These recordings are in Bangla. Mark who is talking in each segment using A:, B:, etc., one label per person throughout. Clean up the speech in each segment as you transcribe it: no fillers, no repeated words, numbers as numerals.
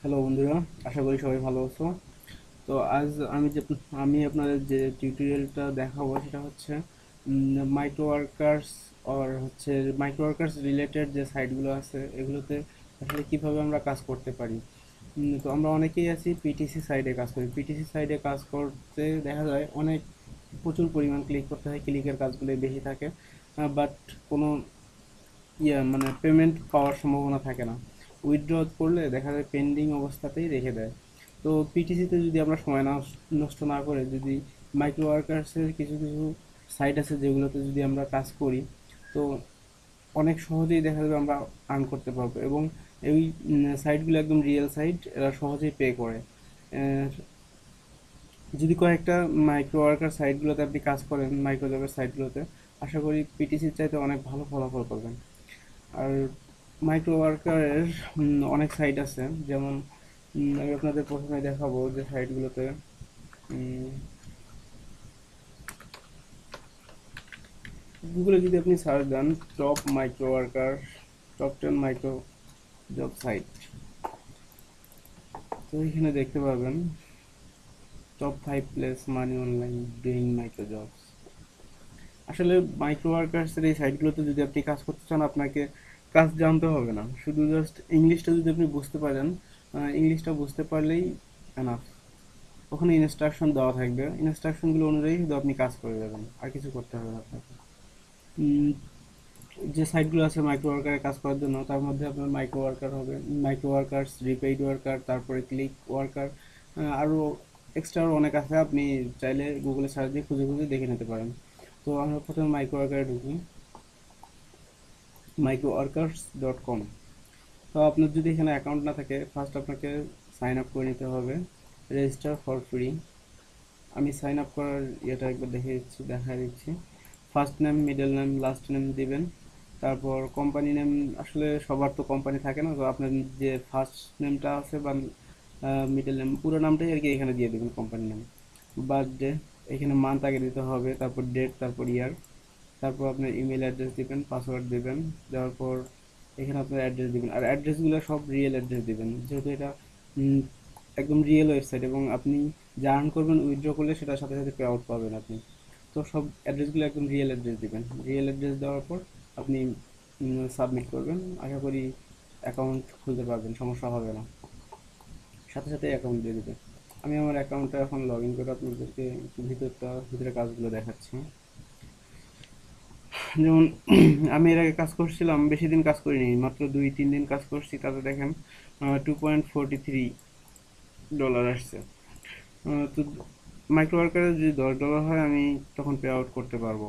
A: হ্যালো বন্ধুরা, আশা করি সবাই ভালো আছো। তো আজ আমি আপনাদের যে টিউটোরিয়ালটা দেখাবো সেটা হচ্ছে micro workers micro workers related যে সাইটগুলো আছে এগুলোতে আসলে কিভাবে আমরা কাজ করতে পারি। তো আমরা অনেকেই আছি পিটিসি সাইডে কাজ করি। পিটিসি সাইডে কাজ করতে দেখা যায় অনেক প্রচুর পরিমাণ ক্লিক করতে হয়, ক্লিকের কাজগুলো বেশি থাকে, বাট কোনো মানে পেমেন্ট পাওয়ার সম্ভাবনা থাকে না। উইথড্র করলে দেখা যায় পেন্ডিং অবস্থাতেই রেখে দেয়। তো পিটিসিতে যদি আমরা সময় নষ্ট না করে যদি মাইক্রো ওয়ার্কার্সের কিছু কিছু সাইট আছে যেগুলোতে যদি আমরা কাজ করি, তো অনেক সহজেই দেখা যাবে আমরা আর্ন করতে পারবো। এবং এই সাইটগুলো একদম রিয়েল সাইট, এরা সহজেই পে করে। যদি কয়েকটা মাইক্রো ওয়ার্কার সাইটগুলোতে আপনি কাজ করেন, মাইক্রো জবের সাইটগুলোতে, আশা করি পিটিসির চাইতে অনেক ভালো ফলাফল পাবেন। আর মাইক্রো ওয়ার্কারের অনেক সাইট আছে, যেমন আমি আপনাদের প্রথমে দেখাবো যে সাইটগুলোতে গুগলে যদি আপনি সার্চ দেন top micro worker, top 10 micro job site, তো এখানে দেখতে পাবেন top 5 place money online doing micro jobs. আসলে মাইক্রো ওয়ার্কার্সের এই সাইটগুলোতে যদি আপনি কাজ করতে চান, আপনাকে কাজ জানতে হবে না, শুধু জাস্ট ইংলিশটা যদি আপনি বুঝতে পারেন, ইংলিশটা বুঝতে পারলেই এনাফ। ওখানে ইনস্ট্রাকশন দেওয়া থাকবে, ইনস্ট্রাকশনগুলো অনুযায়ী শুধু আপনি কাজ করে যাবেন, আর কিছু করতে হবে না আপনাকে। উম, যে সাইটগুলো আছে মাইক্রো ওয়ার্কারে কাজ করার জন্য, তার মধ্যে আপনার মাইক্রো ওয়ার্কার হবে, মাইক্রো ওয়ার্কার্স, রিপেইড ওয়ার্কার, তারপরে ক্লিক ওয়ার্কার, আরও এক্সট্রা অনেক আছে। আপনি চাইলে গুগলে সার্চ দিয়ে খুঁজে খুঁজে দেখে নিতে পারেন। তো আমরা প্রথমে মাইক্রো ওয়ার্কারে ঢুকি, microworkers.com। তো আপনার যদি এখানে অ্যাকাউন্ট না থাকে, ফার্স্ট আপনাকে সাইন আপ করে নিতে হবে, রেজিস্টার ফর ফ্রি। আমি সাইন আপ করার ইয়েটা একবার দেখা দিচ্ছি। First name, middle name, last name দিবেন। তারপর কোম্পানি নেম, আসলে সবার তো কোম্পানি থাকে না, তো আপনার যে ফার্স্ট নেমটা আছে বা মিডল নেম, পুরো নামটাই আর কি এখানে দিয়ে দেবেন, কোম্পানি নেম। বার্থডে, এখানে মান্থ আগে দিতে হবে, তারপর ডেট, তারপর ইয়ার, তারপর আপনার ইমেল অ্যাড্রেস দিবেন, পাসওয়ার্ড দিবেন। দেওয়ার পর এখানে আপনার অ্যাড্রেস দিবেন, আর অ্যাড্রেসগুলো সব রিয়েল অ্যাড্রেস দিবেন, যেহেতু এটা উম, একদম রিয়েল ওয়েবসাইট, এবং আপনি যা আর্ন করবেন উইথড্র করলে সেটার সাথে সাথে পে আউট পাবেন আপনি। তো সব অ্যাড্রেসগুলো একদম রিয়েল অ্যাড্রেস দিবেন। রিয়েল অ্যাড্রেস দেওয়ার পর আপনি সাবমিট করবেন, আশা করি অ্যাকাউন্ট খুলতে পারবেন, সমস্যা হবে না, সাথে সাথে অ্যাকাউন্ট দিয়ে দেবে। আমি আমার অ্যাকাউন্টটা এখন লগ ইন করে আপনাদেরকে একটু ভিতরে কাজগুলো দেখাচ্ছি। যেমন আমি এর আগে কাজ করছিলাম, বেশি দিন কাজ করিনি, মাত্র 2-3 দিন কাজ করছি, তাতে দেখেন $2.43 আসছে। তো মাইক্রো ওয়ার্কারে যদি $10 হয়, আমি তখন পে আউট করতে পারবো।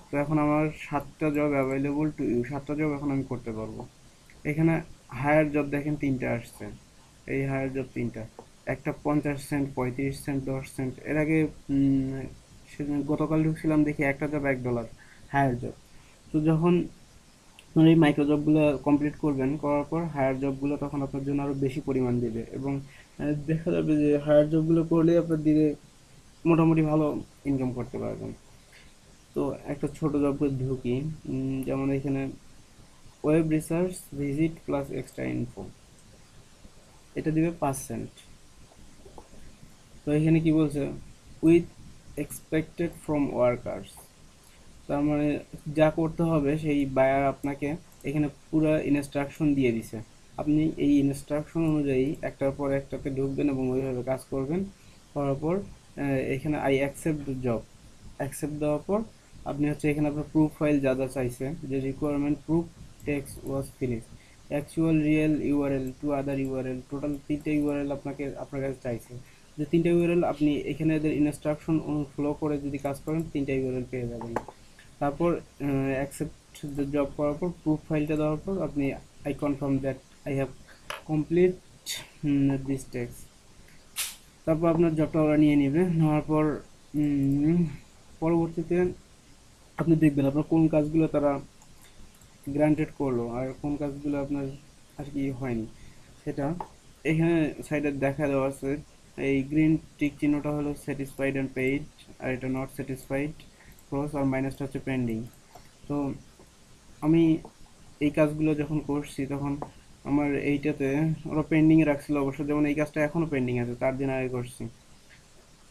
A: তো এখন আমার 7টা জব এখন আমি করতে পারবো। এখানে হায়ার জব দেখেন 3টা আসছে, এই হায়ার জব 3টা, একটা 50 সেন্ট, 35 সেন্ট, 10 সেন্ট। এর আগে সেদিন গতকাল ঢুকছিলাম, দেখি একটা জব $1 হায়ার জব। তো যখন আপনার এই মাইক্রো জবগুলো কমপ্লিট করবেন, করার পর হায়ার জবগুলো তখন আপনার জন্য আরও বেশি পরিমাণ দেবে, এবং দেখা যাবে যে হায়ার জবগুলো করলে আপনার দিনে মোটামুটি ভালো ইনকাম করতে পারবেন। তো একটা ছোট জব করে ঢুকি, যেমন এখানে web research visit plus extra info, এটা দিবে 5 সেন্ট। তো এখানে কি বলছে, উইথ এক্সপেক্টেড ফ্রম ওয়ার্কার্স, তার মানে যা করতে হবে সেই বায়ার আপনাকে এখানে পুরো ইনস্ট্রাকশন দিয়ে দিছে। আপনি এই ইনস্ট্রাকশন অনুযায়ী একটার পর একটাতে ঢুকবেন এবং ওইভাবে কাজ করবেন। করার পর এখানে আই অ্যাকসেপ্ট জব, অ্যাকসেপ্ট দেওয়ার পর আপনি হচ্ছে এখানে আপনার প্রুফ ফাইল যা যা চাইছে, যে requirement proof, text was finish, actual real URL to other URL, total 3টে ইউআরএল আপনার কাছে চাইছে। যে 3টে ইউআরএল আপনি এখানে এদের ইনস্ট্রাকশন ফলো করে যদি কাজ করেন, 3টে ইউআরএল পেয়ে যাবেন। তারপর অ্যাকসেপ্ট জব করার পর প্রুফ ফাইলটা দেওয়ার পর আপনি I confirm that I have complete this text, তারপর আপনার জবটা ওরা নিয়ে নেবে। নেওয়ার পর পরবর্তীতে আপনি দেখবেন আপনার কোন কাজগুলো তারা গ্রান্টেড করলো আর কোন কাজগুলো আপনার আর কি হয়নি, সেটা এখানে সাইডে দেখা দেওয়া আছে। এই গ্রিন টিক চিহ্নটা হলো স্যাটিসফাইড অ্যান্ড পেইড, আর এটা নট স্যাটিসফাইড, ক্রস আর মাইনাসটা হচ্ছে পেন্ডিং। তো আমি এই কাজগুলো যখন করছি তখন আমার এইটাতে ওরা পেন্ডিং এ রাখছিল অবশ্য, যেমন এই কাজটা এখনো পেন্ডিং আছে, 4 দিন আগে করছি।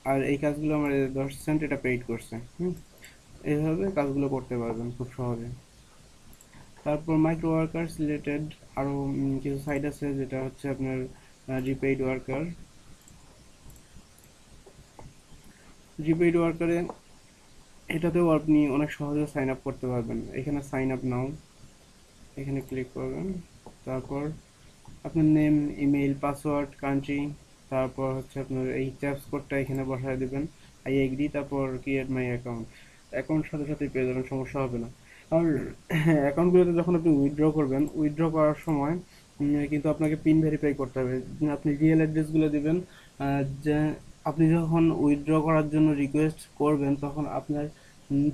A: আর এই কাজগুলো আমার 10 সেন্ট এটা পেইড করছে। এইভাবে কাজগুলো করতে পারবেন খুব সহজে। তারপর মাইক্রো ওয়ার্কার্স রিলেটেড আরো কিছু সাইট আছে, যেটা হচ্ছে আপনার রিপেইড ওয়ার্কার। রিপেইড ওয়ার্কারে এটাতেও আপনি অনেক সহজে সাইন আপ করতে পারবেন। এখানে সাইন আপ নাও, এখানে ক্লিক করবেন। তারপর আপনার নেম, ইমেইল, পাসওয়ার্ড, কান্ট্রি, তারপর হচ্ছে আপনার এই ট্যাপস কোডটা এখানে বসায় দিবেন, আই এগ্রি, তারপর ক্রিয়েট মাই অ্যাকাউন্ট। অ্যাকাউন্ট সাথে সাথে পেয়ে যাবেন, সমস্যা হবে না। আর হ্যাঁ, অ্যাকাউন্টগুলোতে যখন আপনি উইথড্র করবেন, উইথড্র করার সময় কিন্তু আপনাকে পিন ভেরিফাই করতে হবে। আপনি রিয়েল অ্যাড্রেসগুলো দিবেন। যে আপনি যখন উইথড্র করার জন্য রিকোয়েস্ট করবেন, তখন আপনার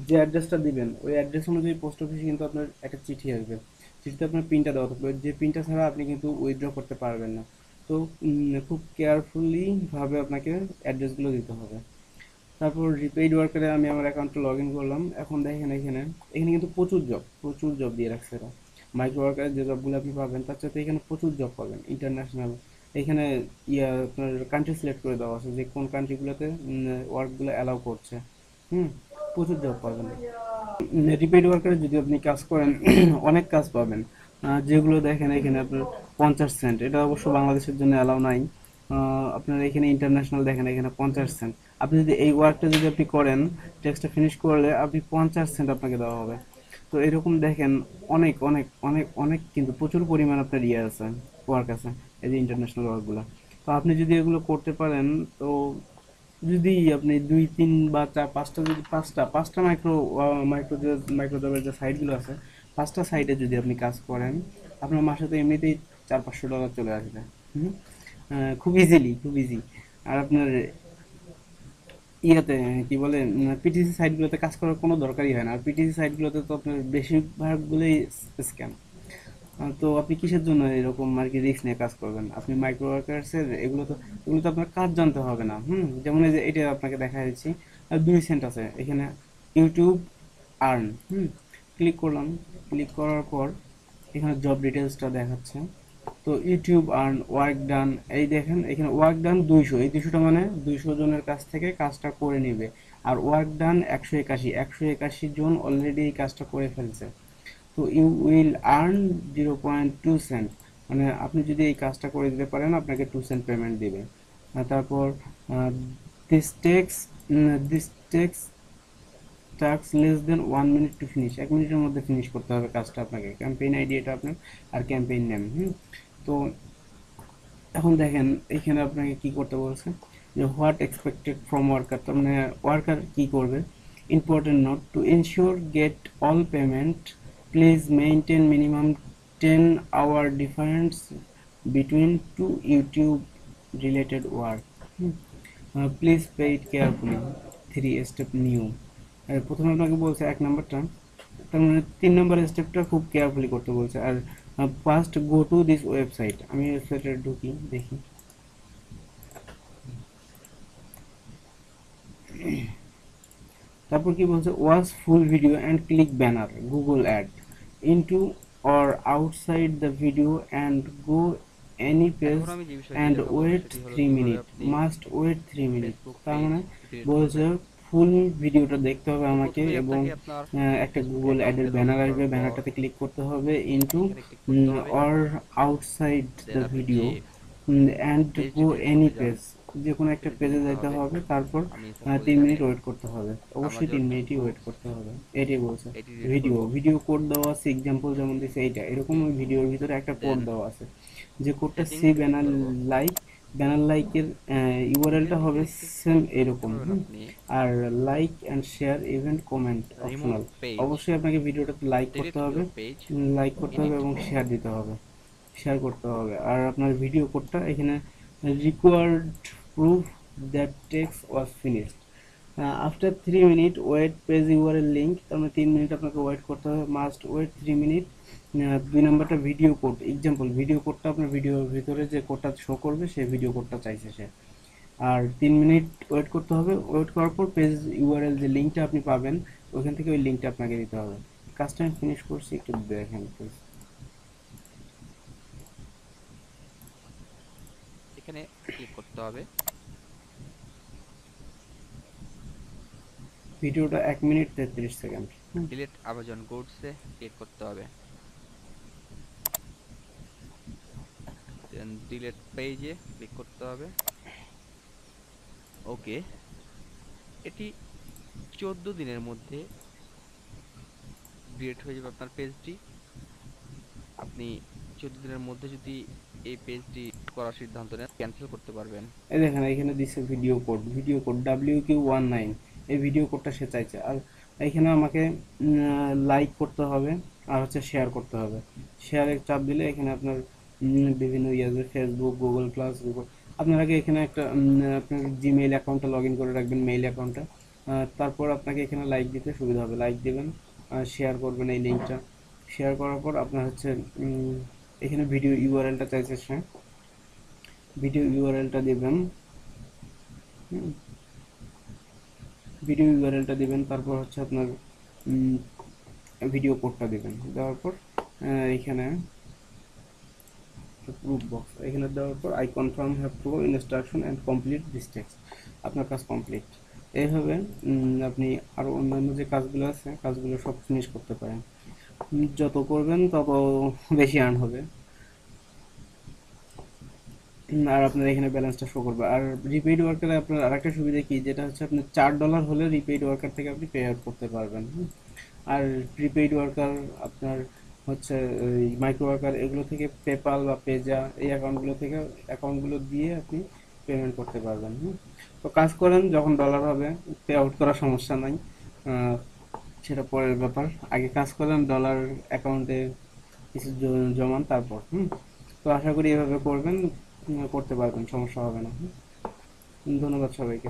A: যে অ্যাড্রেসটা দিবেন ওই অ্যাড্রেস অনুযায়ী পোস্ট অফিসে কিন্তু আপনার একটা চিঠি আসবে। চিঠিতে আপনার পিনটা দেওয়া থাকবে, যে পিনটা ছাড়া আপনি কিন্তু উইথড্র করতে পারবেন না। তো খুব কেয়ারফুলি ভাবে আপনাকে অ্যাড্রেসগুলো দিতে হবে। তারপর রিপেইড ওয়ার্কারে আমি আমার অ্যাকাউন্টে লগ ইন করলাম। এখন দেখেন এখানে এখানে কিন্তু প্রচুর জব দিয়ে রাখছে এরা। মাইক্রো ওয়ার্কারে যে জবগুলো আপনি পাবেন তার সাথে এখানে প্রচুর জব পাবেন ইন্টারন্যাশনাল। এখানে আপনার কান্ট্রি সিলেক্ট করে দেওয়া আছে যে কোন কান্ট্রিগুলোতে ওয়ার্কগুলো অ্যালাউ করছে। হুম প্রচুর জব পাবেন। রিপেইড ওয়ার্কারে যদি আপনি কাজ করেন অনেক কাজ পাবেন। যেগুলো দেখেন এখানে আপনার 50 সেন্ট, এটা অবশ্য বাংলাদেশের জন্য অ্যালাউ নাই। আপনার এখানে ইন্টারন্যাশনাল দেখেন এখানে 50 সেন্ট। আপনি যদি এই ওয়ার্কটা যদি আপনি করেন, টেক্সটটা ফিনিশ করলে আপনি 50 সেন্ট আপনাকে দেওয়া হবে। তো এরকম দেখেন অনেক অনেক অনেক অনেক কিন্তু প্রচুর পরিমাণ আপনার আছে, ওয়ার্ক আছে, এই যে ইন্টারন্যাশনাল ওয়ার্কগুলো। তো আপনি যদি এগুলো করতে পারেন, তো যদি আপনি 2 3 বা 4 5টা, যদি পাঁচটা মাইক্রো জবের যে সাইটগুলো আছে, 5টা সাইটে যদি আপনি কাজ করেন, আপনার মাসে তো এমনিতেই $400-500 চলে আসবে। হুম খুব ইজিলি, খুব ইজি। আর আপনার ইয়াতে কি বলে, পিটিসি সাইটগুলোতে কাজ করার কোনো দরকারই হয় না। আর পিটিসি সাইটগুলোতে তো আপনার বেশিরভাগগুলোই স্ক্যাম। তো আপনি কিসের জন্য এরকম আর কি রিস্ক নিয়ে কাজ করবেন? আপনি মাইক্রো ওয়ার্কার্সের এগুলো তো আপনার কাজ জানতে হবে না। যেমন এই যে এটা আপনাকে দেখা দিচ্ছি, 2 সেন্ট আছে এখানে, ইউটিউব আর্ন। ক্লিক করলাম। ক্লিক করার পর এখানে জব ডিটেলসটা দেখাচ্ছে। তো ইউটিউব আর্ন, ওয়ার্ক ডান, এই দেখেন এখানে ওয়ার্ক ডান 200, এই 200টা মানে 200 জনের কাছ থেকে কাজটা করে নেবে। আর ওয়ার্ক ডান 181 জন অলরেডি এই কাজটা করে ফেলছে। তো ইউ উইল আর্ন 0.2 সেন্ট, মানে আপনি যদি এই কাজটা করে দিতে পারেন আপনাকে 2 সেন্ট পেমেন্ট দিবে। তারপর this text this text task less than 1 minute to finish, 1 মিনিটের মধ্যে ফিনিশ করতে হবে কাজটা আপনাকে। ক্যাম্পেইন আইডি এটা আপনার, আর ক্যাম্পেইন নেম। তো এখন দেখেন এখানে আপনাকে কি করতে বলছে, যে হোয়াট এক্সপেক্টেড ফ্রম ওয়ার্কার, তার মানে ওয়ার্কার কি করবে। Important note, to ensure get all payment, please maintain minimum 10 hour difference between two YouTube related work, please pay it carefully, 3 step new. প্রথমে আপনাকে বলছে 1 নাম্বারটা, তার মানে 3 নম্বর স্টেপটা খুব কেয়ারফুলি করতে বলছে। আর first go to this website, আমি ওয়েবসাইটে ঢুকি দেখি। তারপর কি বলছে, watch full video and click banner Google ad into or outside the video and go any page
B: এখন আমি যে বিষয়টি
A: অ্যান্ড
B: দেখাবো
A: ওয়েট
B: সেটি হলো
A: 3 মিনিট,
B: কিভাবে আপনি
A: মাস্ট ওয়েট 3 মিনিট।
B: ফেসবুক
A: তার
B: পেজ
A: মানে
B: ক্রিয়েট
A: বলছে
B: করবেন।
A: ফুল ভিডিওটা দেখতে হবে
B: তো
A: আমাকে,
B: প্রথমেই
A: এবং
B: আপনাকে আপনার
A: একটা
B: ফেসবুক
A: গুগল অ্যাডের
B: অ্যাকাউন্টে লগ ইন
A: ব্যানার
B: করার
A: আসবে,
B: পর
A: ব্যানারটাতে ক্লিক করতে হবে, ইনটু
B: এখানে ক্লিক করতে হবে।
A: অর আউটসাইড
B: দেন
A: দ্য
B: আপনি
A: ভিডিও
B: যে
A: and
B: page
A: go
B: details
A: any
B: করতে যান
A: পেজ, যে কোনো একটা
B: সেটিতে
A: পেজে
B: যেতে
A: যেতে
B: হবে।
A: হবে। তারপর
B: আমি সাপোজ
A: 3 মিনিট
B: এখানে
A: ওয়েট করতে হবে, অবশ্যই
B: আমাজন
A: 3 মিনিটই ওয়েট
B: বুকস
A: করতে হবে। এটাই বলছে।
B: এটি রিড
A: ভিডিও
B: করব।
A: ভিডিও কোড দেওয়া আছে, এক্সাম্পল যেমন দিছে এইটা, এরকম
B: ওকে,
A: ওই ভিডিওর ভিতরে একটা কোড
B: দেন
A: দেওয়া আছে, যে কোডটা সি
B: সেটিংস ক্লিক
A: ব্যানার
B: করব।
A: লাইক, ব্যানার লাইকের ইউআরএলটা
B: এখানে
A: হবে
B: ক্লিক
A: সেম
B: করতে
A: এরকম।
B: পারবেন আপনি
A: আর like and share event comment
B: remove
A: optional.
B: Page,
A: অবশ্যই আপনাকে ভিডিওটাতে লাইক করতে
B: ডিলিট
A: হবে,
B: ইউর পেজ,
A: লাইক করতে হবে
B: এডিট।
A: এবং শেয়ার দিতে হবে, শেয়ার করতে হবে। আর আপনার ভিডিও কোডটা এখানে required proof that text was finished after 3 minute wait page URL link, তার মানে 3 মিনিট আপনাকে ওয়েট করতে হবে, মাস্ট ওয়েট 3 মিনিট। 2 নম্বরটা ভিডিও কোড, এক্সাম্পল ভিডিও কোডটা আপনার ভিডিওর ভিতরে যে কোডটা শো করবে সেই ভিডিও কোডটা চাইছে সে। আর 3 মিনিট ওয়েট করতে হবে, ওয়েট করার পর পেজ ইউআরএল যে লিঙ্কটা আপনি পাবেন ওইখান থেকে ওই লিঙ্কটা আপনাকে দিতে হবে। কাজটা আমি ফিনিশ করছি, একটু দেখেন প্লিজ।
B: এখানে ক্লিক করতে হবে।
A: ভিডিওটা 1 মিনিট 33 সেকেন্ড।
B: ডিলিট অ্যামাজন গুডসে ক্লিক করতে হবে, দেন ডিলিট পেজে ক্লিক করতে হবে। ওকে, এটি 14 দিনের মধ্যে ডিলিট হয়ে যাবে আপনার পেজটি। আপনি 14 দিনের মধ্যে যদি এই পেজটি করার সিদ্ধান্ত নেন, ক্যান্সেল করতে পারবেন।
A: এই দেখেন এখানে দিচ্ছে ভিডিও কোড WQ19, এই ভিডিও কোডটা সে চাইছে। আর এখানে আমাকে লাইক করতে হবে আর হচ্ছে শেয়ার করতে হবে। শেয়ারে চাপ দিলে এখানে আপনার বিভিন্ন ইয়ে ফেসবুক, গুগল প্লাস, গুগল, আপনার আগে এখানে একটা আপনার জিমেইল অ্যাকাউন্টটা লগ ইন করে রাখবেন, মেইল অ্যাকাউন্টটা। তারপর আপনাকে এখানে লাইক দিতে সুবিধা হবে, লাইক দেবেন, শেয়ার করবেন এই লিঙ্কটা। শেয়ার করার পর আপনার হচ্ছে এখানে ভিডিও ইউআরএলটা চাইছে সে, ভিডিও ইউআরএলটা দেবেন। ভিডিও ইউআরএলটা দিবেন, তারপর হচ্ছে আপনার ভিডিও কোডটা দিবেন। দেওয়ার পর এখানে প্রুফ বক্স এখানে দেওয়ার পর I confirm have to go instruction and complete this text. আপনার কাজ কমপ্লিট। এইভাবে আপনি আরও অন্যান্য যে কাজগুলো আছে কাজগুলো সব ফিনিশ করতে পারেন। যত করবেন তত বেশি আর্ন হবে। আর আপনার এখানে ব্যালেন্সটা শো করবে। আর রিপেইড ওয়ার্কারে আপনার আরেকটা সুবিধা কি, যেটা হচ্ছে আপনি $4 হলে রিপেইড ওয়ার্কার থেকে আপনি পে আউট করতে পারবেন। আর প্রিপেইড ওয়ার্কার আপনার হচ্ছে মাইক্রো ওয়ার্কার, এগুলো থেকে পেপাল বা পেজা এই অ্যাকাউন্টগুলো দিয়ে আপনি পেমেন্ট করতে পারবেন। তো কাজ করেন, যখন ডলার হবে পে আউট করার সমস্যা নাই। আহ, সেটা পরের ব্যাপার। আগে কাজ করেন, ডলার অ্যাকাউন্টে কিছু জমান, তারপর তো আশা করি এভাবে করবেন, করতে পারবেন, সমস্যা হবে না। ধন্যবাদ সবাইকে।